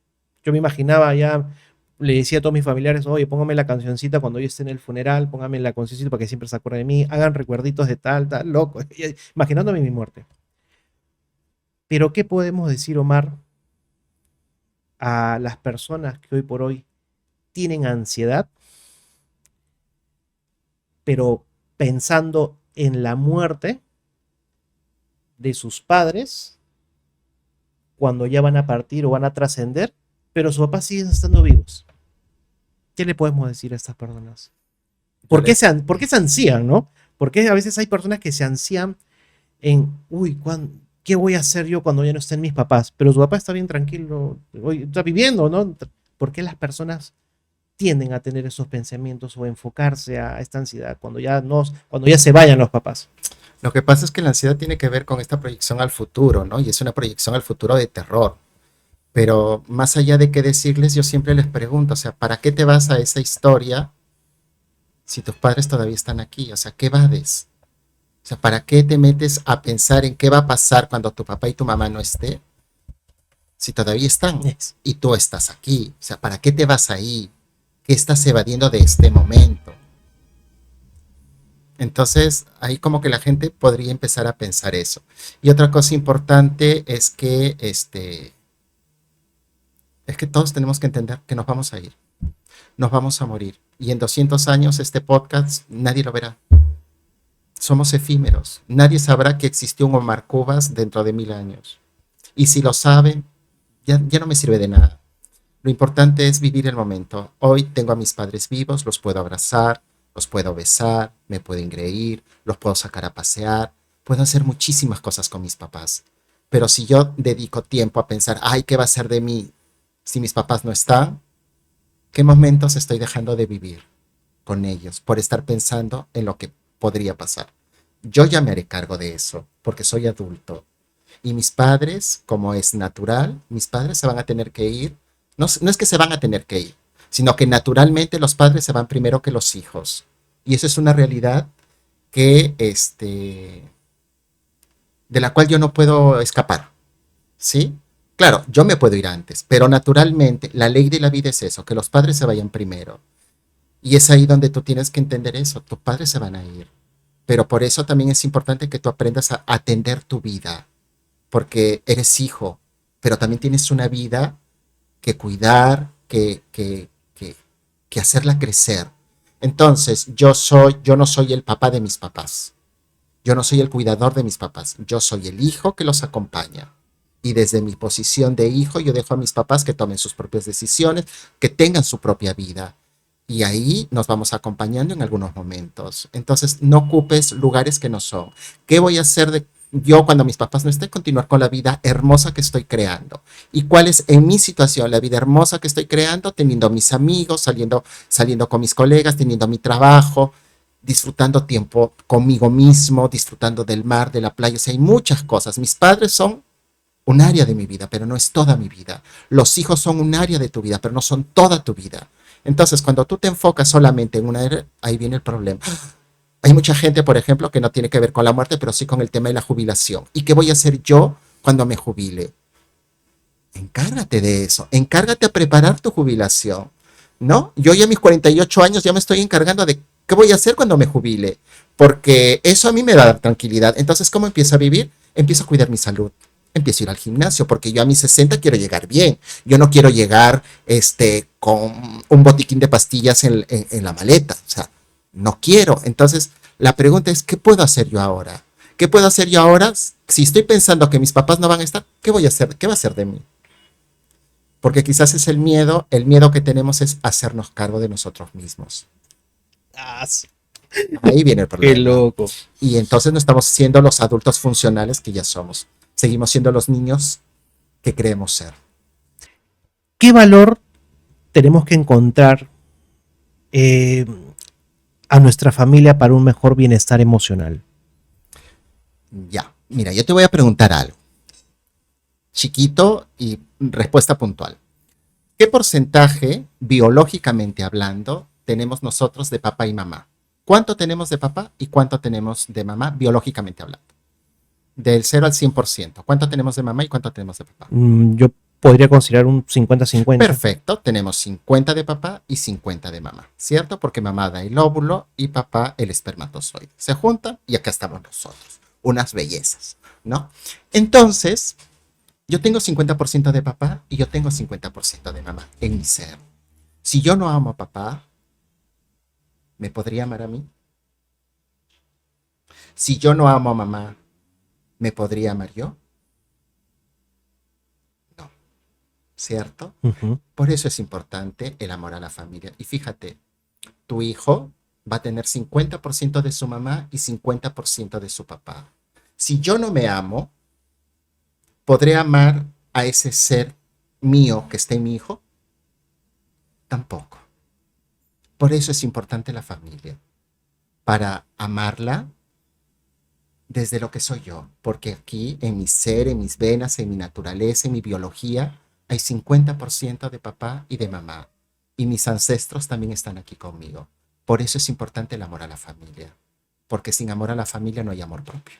Yo me imaginaba ya, le decía a todos mis familiares, oye, póngame la cancioncita cuando yo esté en el funeral, póngame la cancioncita para que siempre se acuerde de mí, hagan recuerditos de tal, tal, loco, imaginándome mi muerte. Pero ¿qué podemos decir, Omar, a las personas que hoy por hoy tienen ansiedad, pero pensando en la muerte de sus padres cuando ya van a partir o van a trascender, pero sus papás siguen estando vivos? ¿Qué le podemos decir a estas personas? ¿Por qué se ansían, no? Porque a veces hay personas que se ansían en, uy, ¿qué voy a hacer yo cuando ya no estén mis papás? Pero su papá está bien tranquilo, hoy está viviendo, ¿no? ¿Por qué las personas tienden a tener esos pensamientos o enfocarse a esta ansiedad cuando ya se vayan los papás? Lo que pasa es que la ansiedad tiene que ver con esta proyección al futuro, ¿no? Y es una proyección al futuro de terror. Pero más allá de qué decirles, yo siempre les pregunto, o sea, ¿para qué te vas a esa historia si tus padres todavía están aquí? O sea, ¿qué evades? O sea, ¿para qué te metes a pensar en qué va a pasar cuando tu papá y tu mamá no estén? Si todavía están y tú estás aquí. O sea, ¿para qué te vas ahí? ¿Qué estás evadiendo de este momento? Entonces, ahí como que la gente podría empezar a pensar eso. Y otra cosa importante es que todos tenemos que entender que nos vamos a ir, nos vamos a morir. Y en 200 años este podcast nadie lo verá. Somos efímeros. Nadie sabrá que existió un Omar Cubas dentro de 1000 años. Y si lo saben, ya no me sirve de nada. Lo importante es vivir el momento. Hoy tengo a mis padres vivos, los puedo abrazar, los puedo besar, me puedo engreír, los puedo sacar a pasear, puedo hacer muchísimas cosas con mis papás. Pero si yo dedico tiempo a pensar, ay, ¿qué va a ser de mí si mis papás no están? ¿Qué momentos estoy dejando de vivir con ellos por estar pensando en lo que podría pasar? Yo ya me haré cargo de eso porque soy adulto. Y mis padres, como es natural, mis padres se van a tener que ir. No es que se van a tener que ir, sino que naturalmente los padres se van primero que los hijos. Y eso es una realidad que, de la cual yo no puedo escapar, ¿sí? Claro, yo me puedo ir antes, pero naturalmente la ley de la vida es eso, que los padres se vayan primero. Y es ahí donde tú tienes que entender eso, tus padres se van a ir. Pero por eso también es importante que tú aprendas a atender tu vida, porque eres hijo, pero también tienes una vida que cuidar, que hacerla crecer. Entonces, yo no soy el papá de mis papás. Yo no soy el cuidador de mis papás. Yo soy el hijo que los acompaña. Y desde mi posición de hijo, yo dejo a mis papás que tomen sus propias decisiones, que tengan su propia vida. Y ahí nos vamos acompañando en algunos momentos. Entonces, no ocupes lugares que no son. ¿Qué voy a hacer yo cuando mis papás no estén? Continuar con la vida hermosa que estoy creando. ¿Y cuál es en mi situación la vida hermosa que estoy creando? Teniendo mis amigos, saliendo con mis colegas, teniendo mi trabajo, disfrutando tiempo conmigo mismo, disfrutando del mar, de la playa. O sea, hay muchas cosas. Mis padres son un área de mi vida, pero no es toda mi vida. Los hijos son un área de tu vida, pero no son toda tu vida. Entonces, cuando tú te enfocas solamente en una área, ahí viene el problema. Hay mucha gente, por ejemplo, que no tiene que ver con la muerte, pero sí con el tema de la jubilación. ¿Y qué voy a hacer yo cuando me jubile? Encárgate de eso. Encárgate a preparar tu jubilación, ¿no? Yo ya a mis 48 años ya me estoy encargando de qué voy a hacer cuando me jubile. porque eso a mí me da tranquilidad. Entonces, ¿cómo empiezo a vivir? Empiezo a cuidar mi salud. Empiezo a ir al gimnasio, porque yo a mis 60 quiero llegar bien. Yo no quiero llegar con un botiquín de pastillas en la maleta. O sea, no quiero. Entonces, la pregunta es, ¿qué puedo hacer yo ahora? ¿Qué puedo hacer yo ahora? Si estoy pensando que mis papás no van a estar, ¿qué voy a hacer? ¿Qué va a hacer de mí? Porque quizás es el miedo que tenemos es hacernos cargo de nosotros mismos. Ah, Ahí viene el qué problema. loco. Y entonces no estamos siendo los adultos funcionales que ya somos. Seguimos siendo los niños que creemos ser. ¿Qué valor tenemos que encontrar eh, a nuestra familia para un mejor bienestar emocional? Ya, mira, yo te voy a preguntar algo. Chiquito y respuesta puntual. ¿Qué porcentaje, biológicamente hablando, tenemos nosotros de papá y mamá? ¿Cuánto tenemos de papá y cuánto tenemos de mamá, biológicamente hablando? Del 0 al 100%. ¿Cuánto tenemos de mamá y cuánto tenemos de papá? Yo podría considerar un 50-50. Perfecto, tenemos 50 de papá y 50 de mamá, ¿cierto? Porque mamá da el óvulo y papá el espermatozoide. Se juntan y acá estamos nosotros. Unas bellezas, ¿no? Entonces, yo tengo 50% de papá y yo tengo 50% de mamá en mi ser. Si yo no amo a papá, ¿me podría amar a mí? Si yo no amo a mamá, ¿me podría amar yo? No, ¿cierto? Ujú. Por eso es importante el amor a la familia. Y fíjate, tu hijo va a tener 50% de su mamá y 50% de su papá. Si yo no me amo, ¿podré amar a ese ser mío que está en mi hijo? Tampoco. Por eso es importante la familia, para amarla desde lo que soy yo, porque aquí en mi ser, en mis venas, en mi naturaleza, en mi biología, hay 50% de papá y de mamá, y mis ancestros también están aquí conmigo. Por eso es importante el amor a la familia, porque sin amor a la familia no hay amor propio.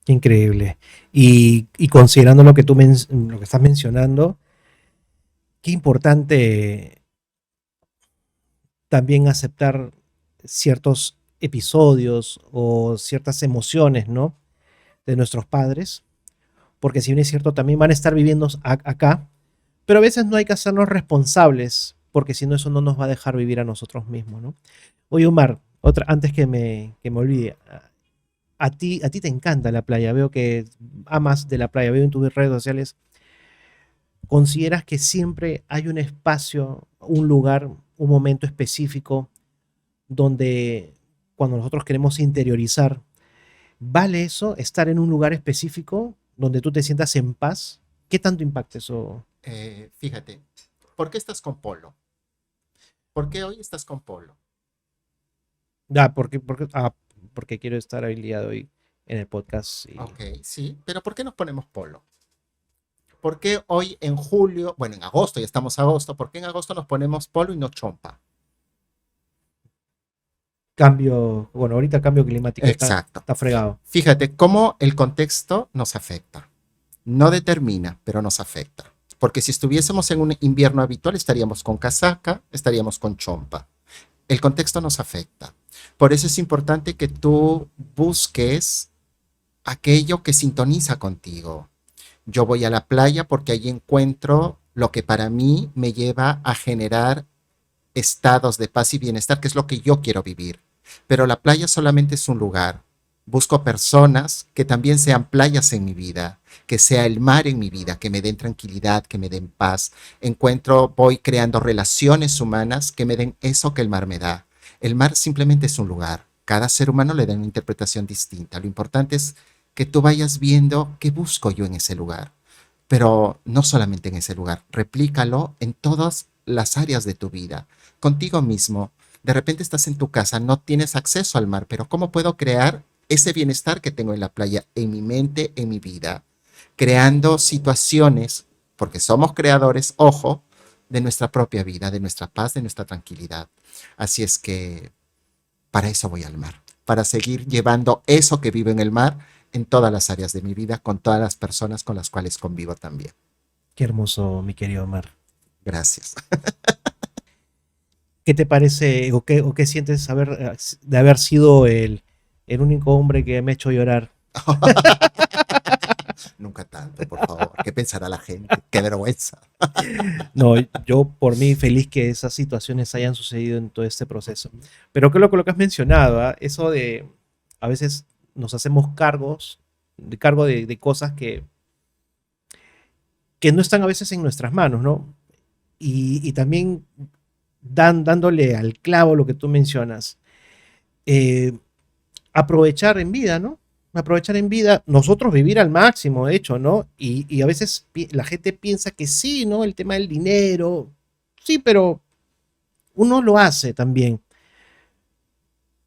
Qué increíble. Y considerando lo que lo que estás mencionando, qué importante también aceptar ciertos episodios o ciertas emociones, ¿no? De nuestros padres, porque si bien es cierto, también van a estar viviendo acá, pero a veces no hay que hacernos responsables, porque si no, eso no nos va a dejar vivir a nosotros mismos, ¿no? Oye, Omar, antes que me olvide, a ti te encanta la playa, veo que amas de la playa, veo en tus redes sociales. ¿Consideras que siempre hay un espacio, un lugar, un momento específico donde cuando nosotros queremos interiorizar, vale eso, estar en un lugar específico donde tú te sientas en paz? ¿Qué tanto impacta eso? Fíjate, ¿por qué estás con Polo? ¿Por qué hoy estás con Polo? Porque quiero estar el día de hoy en el podcast. Ok, sí, pero ¿por qué nos ponemos Polo? ¿Por qué hoy en julio, bueno, en agosto, ya estamos en agosto, ¿por qué en agosto nos ponemos Polo y no Chompa? Bueno, ahorita el cambio climático Exacto. está fregado. Fíjate cómo el contexto nos afecta. No determina, pero nos afecta. Porque si estuviésemos en un invierno habitual, estaríamos con casaca, estaríamos con chompa. El contexto nos afecta. Por eso es importante que tú busques aquello que sintoniza contigo. Yo voy a la playa porque allí encuentro lo que para mí me lleva a generar estados de paz y bienestar, que es lo que yo quiero vivir. Pero la playa solamente es un lugar. Busco personas que también sean playas en mi vida, que sea el mar en mi vida, que me den tranquilidad, que me den paz. Voy creando relaciones humanas que me den eso que el mar me da. El mar simplemente es un lugar. Cada ser humano le da una interpretación distinta. Lo importante es que tú vayas viendo qué busco yo en ese lugar. Pero no solamente en ese lugar, replícalo en todas las áreas de tu vida, contigo mismo. De repente estás en tu casa, no tienes acceso al mar, pero ¿cómo puedo crear ese bienestar que tengo en la playa, en mi mente, en mi vida? Creando situaciones, porque somos creadores, ojo, de nuestra propia vida, de nuestra paz, de nuestra tranquilidad. Así es que para eso voy al mar, para seguir llevando eso que vivo en el mar en todas las áreas de mi vida, con todas las personas con las cuales convivo también. Qué hermoso, mi querido Omar. Gracias. ¿Qué te parece o qué sientes de haber sido el único hombre que me ha hecho llorar. Nunca tanto, por favor. ¿Qué pensará la gente? Qué vergüenza. No, yo por mí feliz que esas situaciones hayan sucedido en todo este proceso. Pero creo que lo que has mencionado, ¿ah? Eso de a veces nos hacemos cargo de cosas que no están a veces en nuestras manos, ¿no? Y también dándole al clavo lo que tú mencionas, eh, aprovechar en vida, ¿no? Aprovechar en vida, nosotros vivir al máximo, de hecho, ¿no? Y a veces la gente piensa que sí, ¿no? El tema del dinero, sí, pero uno lo hace también.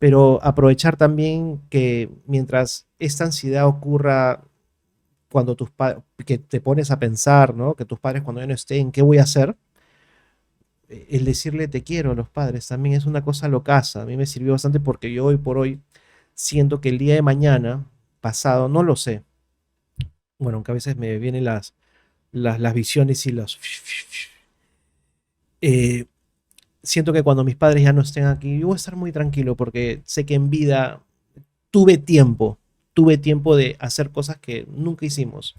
Pero aprovechar también que mientras esta ansiedad ocurra, cuando que te pones a pensar, ¿no? Que tus padres cuando ya no estén, ¿qué voy a hacer? El decirle te quiero a los padres también es una cosa locaza. A mí me sirvió bastante porque yo hoy por hoy siento que el día de mañana, pasado, no lo sé. Bueno, aunque a veces me vienen las visiones y los... Eh, siento que cuando mis padres ya no estén aquí, yo voy a estar muy tranquilo porque sé que en vida tuve tuve tiempo de hacer cosas que nunca hicimos.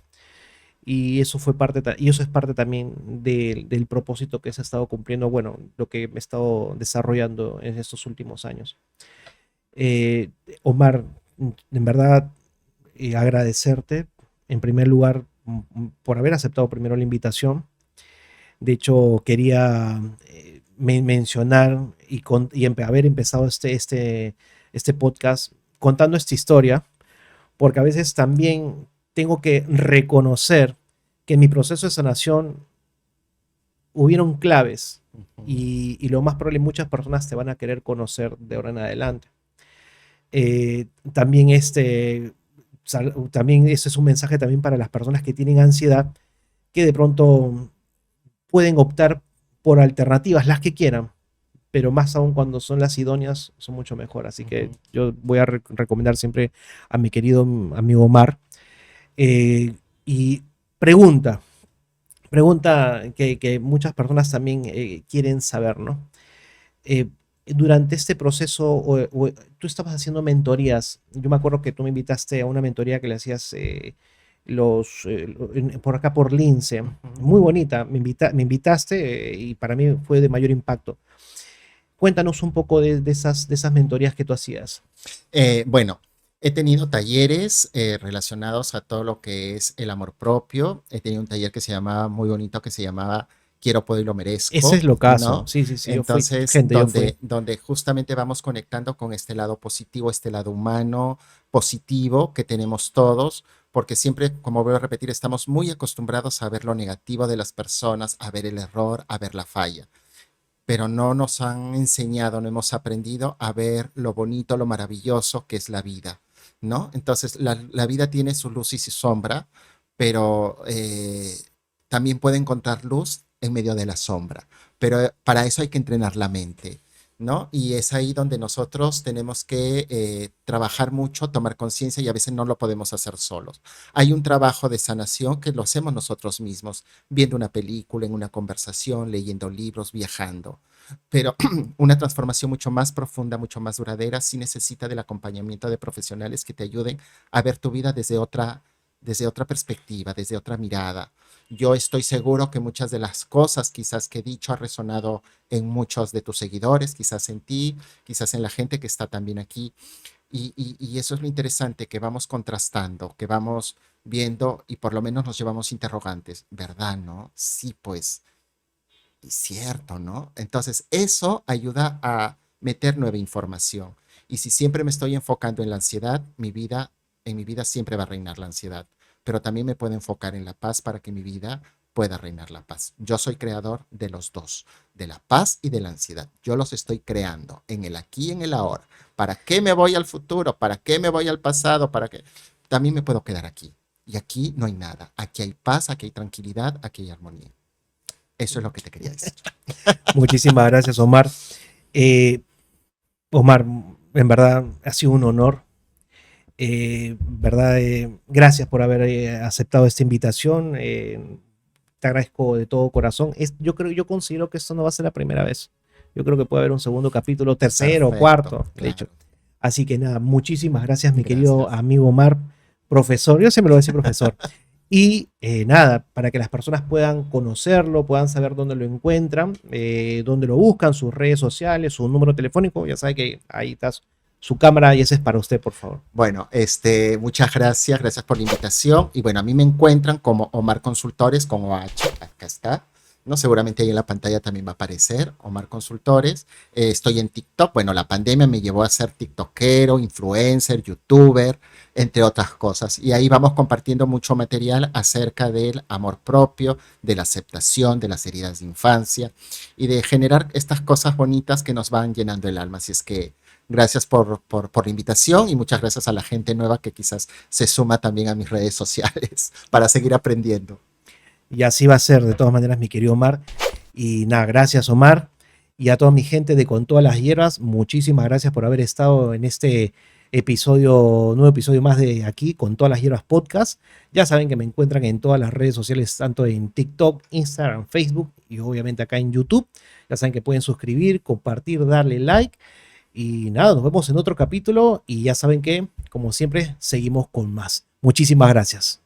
Y eso fue y eso es parte también del propósito que se ha estado cumpliendo, bueno, lo que me he estado desarrollando en estos últimos años. Eh, Omar, en verdad, agradecerte en primer lugar por haber aceptado primero la invitación. De hecho, quería mencionar haber empezado este podcast contando esta historia, porque a veces también tengo que reconocer que en mi proceso de sanación hubieron claves y lo más probable muchas personas te van a querer conocer de ahora en adelante. También también ese es un mensaje también para las personas que tienen ansiedad, que de pronto pueden optar por alternativas, las que quieran, pero más aún cuando son las idóneas, son mucho mejor. Así que yo voy a recomendar siempre a mi querido amigo Omar. Y pregunta, que muchas personas también quieren saber, ¿no? Eh, durante este proceso, tú estabas haciendo mentorías. Yo me acuerdo que tú me invitaste a una mentoría que le hacías por acá por Lince. Muy bonita. Me invitaste y para mí fue de mayor impacto. Cuéntanos un poco de esas mentorías que tú hacías. Bueno, he tenido talleres relacionados a todo lo que es el amor propio. He tenido un taller que se llamaba, muy bonito, que se llamaba Quiero, Puedo y Lo Ese es Merezco, lo caso. ¿no? Sí, sí, sí. Yo fui. Entonces, Gente, yo fui. donde justamente vamos conectando con este lado positivo, este lado humano, positivo que tenemos todos, porque siempre, como voy a repetir, estamos muy acostumbrados a ver lo negativo de las personas, a ver el error, a ver la falla, pero no nos han enseñado, no hemos aprendido a ver lo bonito, lo maravilloso que es la vida, ¿no? Entonces, la vida tiene su luz y su sombra, pero también puede encontrar luz en medio de la sombra, pero para eso hay que entrenar la mente, ¿no? Y es ahí donde nosotros tenemos que trabajar mucho, tomar conciencia y a veces no lo podemos hacer solos. Hay un trabajo de sanación que lo hacemos nosotros mismos, viendo una película, en una conversación, leyendo libros, viajando. Pero una transformación mucho más profunda, mucho más duradera, sí necesita del acompañamiento de profesionales que te ayuden a ver tu vida desde otra perspectiva, desde otra mirada. Yo estoy seguro que muchas de las cosas quizás que he dicho ha resonado en muchos de tus seguidores, quizás en ti, quizás en la gente que está también aquí. Y eso es lo interesante, que vamos contrastando, que vamos viendo y por lo menos nos llevamos interrogantes. ¿Verdad, no? Sí, pues, es cierto, ¿no? Entonces, eso ayuda a meter nueva información. Y si siempre me estoy enfocando en la ansiedad, en mi vida siempre va a reinar la ansiedad. Pero también me puedo enfocar en la paz para que mi vida pueda reinar la paz. Yo soy creador de los dos, de la paz y de la ansiedad. Yo los estoy creando en el aquí y en el ahora. ¿Para qué me voy al futuro? ¿Para qué me voy al pasado? ¿Para qué? También me puedo quedar aquí. Y aquí no hay nada. Aquí hay paz, aquí hay tranquilidad, aquí hay armonía. Eso es lo que te quería decir. Muchísimas gracias, Omar. Eh, Omar, en verdad ha sido un honor. ¿Verdad? Gracias por haber aceptado esta invitación. Te agradezco de todo corazón. Yo considero que esto no va a ser la primera vez. Yo creo que puede haber un segundo capítulo, tercero, Perfecto, cuarto, de hecho. claro. Así que nada, muchísimas gracias, mi querido Gracias. amigo Omar, profesor. Yo siempre lo voy a decir profesor. Y nada, para que las personas puedan conocerlo, puedan saber dónde lo encuentran, dónde lo buscan, sus redes sociales, su número telefónico, ya sabe que ahí está su cámara y ese es para usted, por favor. Bueno, muchas gracias, gracias por la invitación. Y bueno, a mí me encuentran como Omar Consultores con OH, acá está. ¿No? Seguramente ahí en la pantalla también va a aparecer Omar Consultores. Estoy en TikTok. Bueno, la pandemia me llevó a ser TikTokero, influencer, youtuber, entre otras cosas. Y ahí vamos compartiendo mucho material acerca del amor propio, de la aceptación, de las heridas de infancia y de generar estas cosas bonitas que nos van llenando el alma. Así es que gracias por la invitación y muchas gracias a la gente nueva que quizás se suma también a mis redes sociales para seguir aprendiendo. Y así va a ser, de todas maneras, mi querido Omar. Y nada, gracias, Omar. Y a toda mi gente de Con Todas las Hierbas, muchísimas gracias por haber estado en este episodio, nuevo episodio más de aquí, Con Todas las Hierbas Podcast. Ya saben que me encuentran en todas las redes sociales, tanto en TikTok, Instagram, Facebook y obviamente acá en YouTube. Ya saben que pueden suscribir, compartir, darle like. Y nada, nos vemos en otro capítulo y ya saben que, como siempre, seguimos con más. Muchísimas gracias.